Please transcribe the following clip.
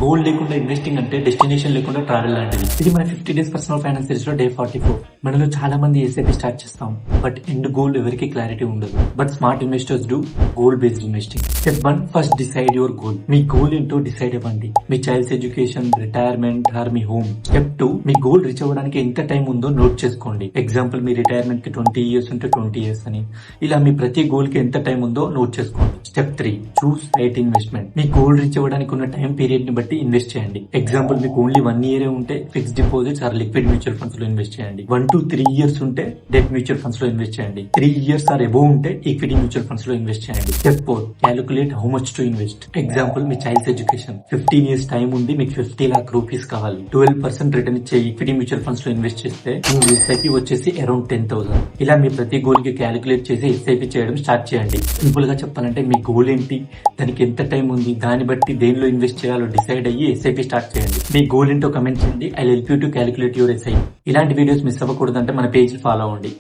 Goal లేకుండా investing అంటే destination లేకుండా ట్రావెల్ లాంటిది. ఇది మన 50 డేస్ పర్సనల్ ఫైనాన్స్ సిరీస్ లో డే 44. మనలో చాలా మంది ఎస్ఐపి స్టార్ట్ చేస్తాం, బట్ ఎండ్ గోల్ ఎవరికి క్లారిటీ ఉండదు. But smart investors do goal based investing. Step 1, first decide your goal. మీ గోల్ ఏంటో డిసైడ్ అవ్వండి. మీ చైల్డ్స్ ఎడ్యుకేషన్, రిటైర్మెంట్ ఆర్ మీ హోమ్. స్టెప్ 2, మీ గోల్ రీచ్ అవ్వడానికి ఎంత టైం ఉందో నోట్ చేసుకోండి. ఎగ్జాంపుల్, మీ రిటైర్మెంట్ కి 20 ఇయర్స్ ఉంటే 20 ఇయర్స్ అని. ఇలా మీ ప్రతి గోల్ కి ఎంత టైం ఉందో నోట్ చేసుకోండి. Step 3, choose right investment. మీ గోల్ రీచ్ అవ్వడానికి ఉన్న టైం పీరియడ్ ని బట్టి ఇన్వెస్ట్ చేయండి. ఎగ్జాంపుల్, మీకు ఓన్లీ 1 ఇయర్ ఉంటే fixed deposits or liquid mutual funds లో ఇన్వెస్ట్ చేయండి. 1 to 3 ఇయర్స్ ఉంటే డెట్ మ్యూచువల్ ఫండ్స్ లో ఇన్వెస్ట్ చేయండి. 3 ఇయర్స్ ఆర్ అబోవ్ ఉంటే ఈక్విటీ మ్యూచువల్ ఫండ్స్ లో ఇన్వెస్ట్ చేయండి. Step 4, calculate how much to invest. Example, మీ చైల్డ్స్ ఎడ్యుకేషన్ 15 ఇయర్స్ టైం ఉంది, మీకు 50 lakh rupees కావాలి. 12% రిటర్న్ ఇచ్చే ఈక్విటీ మ్యూచువల్ ఫండ్స్ లో ఇన్వెస్ట్ చేస్తే మీ ఎస్ఐపి వచ్చేసి అరౌండ్ 10,000. ఇలా మీ ప్రతి గోల్ కి క్యాలిక్యులేట్ చేసి ఎస్ఐపి చేయడం స్టార్ట్ చేయండి. సింపుల్ గా చెప్పాలంటే మీ గోల్ ఏంటి, దానికి ఎంత టైం ఉంది, దాన్ని బట్టి దేనిలో ఇన్వెస్ట్ చేయాలో డిసైడ్ అయ్యి ఎస్ఐపి స్టార్ట్ చేయండి. మీ గోల్ ఏంటో కమెంట్ చేయండి. I help you to calculate your SIP. ఇలాంటి వీడియోస్ మిస్ అవ్వకూడదంటే మన పేజ్ ఫాలో అవ్వండి.